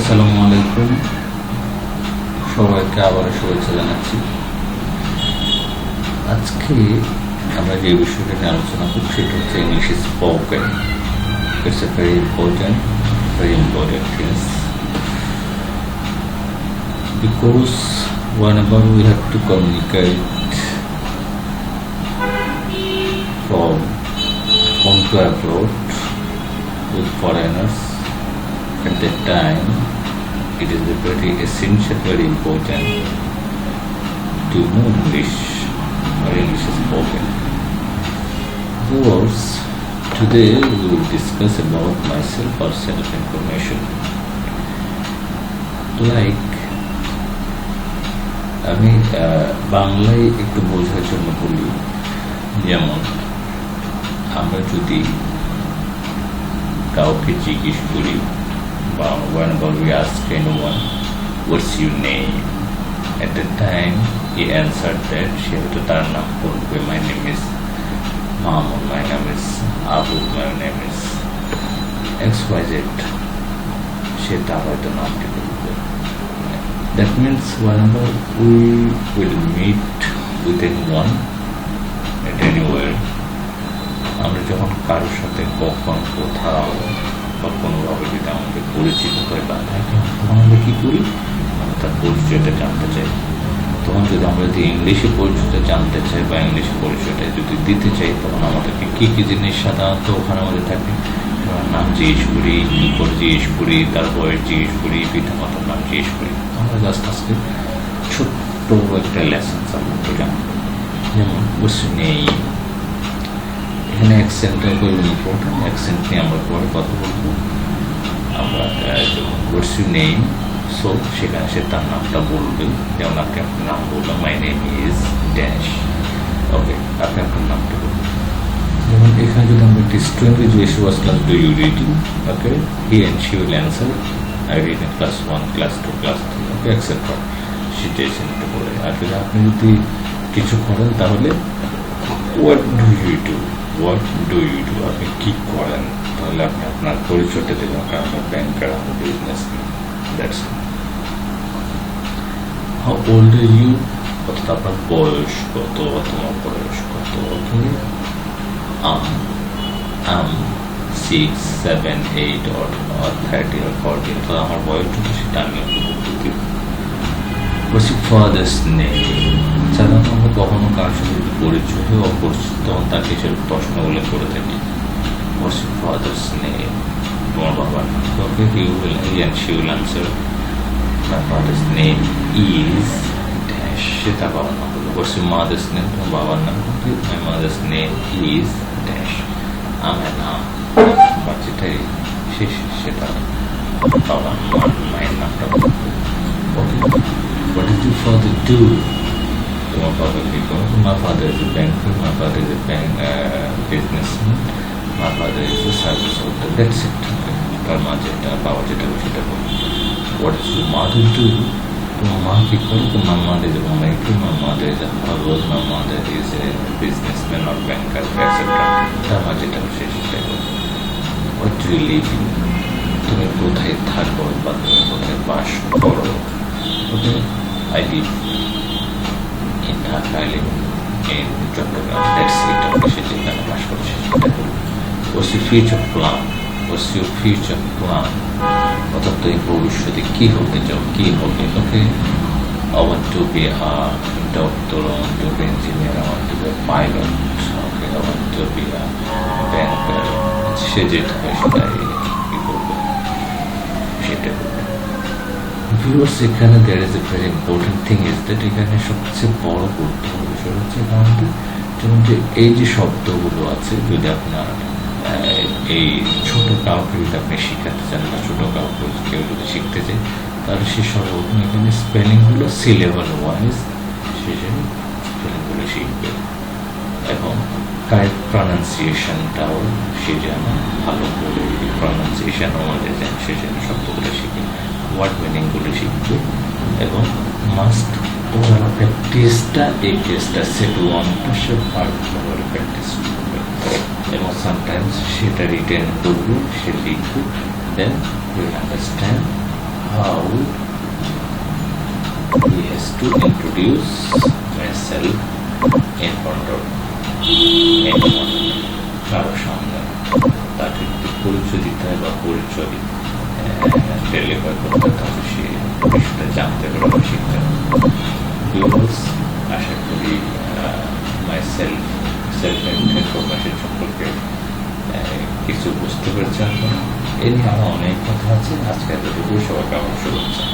আসসালামু আলাইকুম, সবাইকে আবার শুভেচ্ছা জানাচ্ছি। আজকে আমরা যে বিষয়টা নিয়ে আলোচনা করছি সেটা হচ্ছে English spoken. It's a very important things because whenever we have to communicate from home to abroad with foreigners, at that time it is a very essential, very important to know English or English spoken. Viewers, today we will discuss about myself or self-information. Like আমি বাংলায় একটু বোঝার জন্য বলি, যেমন আমরা যদি কাউকে জিজ্ঞেস করি বা whenever we ask anyone what's your name, at the time he answered that সে হয়তো তার নাম বলবে, my name is Mahmoud, my name is Abu, my name is XYZ, সে তার হয়তো নামটি বলবে। That means whenever we will meet with anyone at anywhere, আমরা যখন কারোর সাথে কখন কোথাও বা কোনোভাবে যদি আমাদের পরিচিত হয় বা থাকে, তখন আমরা কী করি, আমরা তার পরিচয়টা জানতে চাই। তখন যদি আমরা যদি ইংলিশে পরিচয়টা জানতে চাই বা ইংলিশে পরিচয়টা যদি দিতে চাই, তখন আমাদেরকে কী কী জিনিস সাধারণত ওখানে আমাদের থাকে, নাম জিজ্ঞেস করি, কী করে জিজ্ঞেস করি, তার বয়স জিজ্ঞেস করি, পিতা মাতার নাম জিজ্ঞেস করি। আমরা জাস্ট আজকে ছোট্ট একটা লেসন আমরা জানবো। যেমন বসে নেই, এখানে অ্যাকসেন্টটা খুবই ইম্পর্টেন্ট। অ্যাকসেন্ট নিয়ে আমরা পরে কথা বলবো। আমরা যেমন বসে নেই, সো সেখানে সে তার নামটা বলবে। যেমন আপনি আপনার নাম বললাম, মাই নেম ইজ ড্যাশ, ওকে, আপনি আপনার নামটা বলবেন। যেমন এখানে যদি আমরা একটি স্টুডেন্টকে জিজ্ঞেস was class do you reading, okay, he and she will answer I read in class 1, class 2, class 3, okay, etcetera. সিচুয়েশনটা বলে। আর যদি আপনি যদি কিছু করেন তাহলে what do you do, what do you do, আপনি কী করেন, তাহলে আপনি আপনার পরিচয়টা দেবেন, আপনার ব্যাংকার, আপনার business. That's how old are you, অর্থাৎ আপনার বয়স কত বা তোমার বয়স কত, ওকে। আম 6, 7, 8 or 30 or 40, তো আমার বয়স যদি সেটা আমি বলতে দিব। বলছি ফাদার্স নেম, সাধারণত আমরা কখনো কারোর সাথে যদি পরিচয় হয়ে অপরিচিত, তখন তাকে সে প্রশ্নগুলো করে থাকি, বলছি ফাদার্স নেম, তোমার বাবার নাম, okay, he and she will answer my father's name is dash, সে তার বাবার নাম বলবে। বলছি মাদার্স নেম, তোমার বাবার নাম, okay, my mother's name is dash, আমার নাম বা যেটাই সেটা বাবার নাম, মায়ের নামটা বলবে, ওকে। What did your father do? My father is a banker, my father is a businessman, my father is a service holder. That's it. তার মা যেটা, বাবা যেটা, সেটা বলবে। What does your mother do? তোমার মা কী করে? তোমার mother is a homemaker, my mother is a housewife, my mother is a businessman or banker, etc. তার মা যেটা সেটাই বলবে। What do you live in? তুমি কোথায় থাকো বা তুমি কোথায় বাস করো? ওকে, I live in Dhaka, I live in Chattogram, that's it. আমি সে যেখানে বাস করছি সেটা বলবো। What's your future plan? What's your future plan? অর্থাৎ তুমি ভবিষ্যতে কী হতে চাও, কী হবে, ওকে। I want to be a doctor, I want to be an engineer, I want to be a pilot, okay, I want to be a banker. সে যেটা হয় সেটাই কী করবে, সেটা বলবে। ভিউয়ার্স, এখানে there is a very important thing is that, এখানে সবচেয়ে বড় গুরুত্বপূর্ণ বিষয় হচ্ছে এখানে যেমন যে এই যে শব্দগুলো আছে, যদি আপনার এই ছোটো কাউকে যদি আপনি শিখাতে চান বা ছোটো কাউকে কেউ যদি শিখতে চায়, তাহলে সে সর্বপ্রথম এখানে স্পেলিংগুলো সিলেবাল ওয়াইজ সে স্পেলিংগুলো শিখবে। এবং কারেক্ট প্রনাউন্সিয়েশনটাও সে যেন ভালো করে, প্রনাউন্সিয়েশন আমাদের যেন সে যেন শব্দগুলো শিখে, ওয়ার্ড মিনিংগুলো শিখবে এবং মাস্ট ওভার প্র্যাকটিসটা, এই টেস্টটা সেট ওয়ানটা সে ভালো করে প্র্যাকটিস করবে এবং সামটাইমস সেটা রিটেন করবে, সে লিখবে, then will understand how he has to introduce myself in front of anyone, কারোর সামনে তাকে একটু পরিচয় দিতে হয় বা পরিচয় ডেলিভার করতে হবে, সে বিষয়টা জানতে পারবে, শিখতে হবে। ভিউয়ার্স, আশা করি সেলফ ইনফরমেশন সম্পর্কে কিছু বুঝতে পেরেছি আপনারা। এ নিয়ে আমার অনেক কথা আছে, আজকে এতটুকু, সবাইকে আমার শুভেচ্ছা।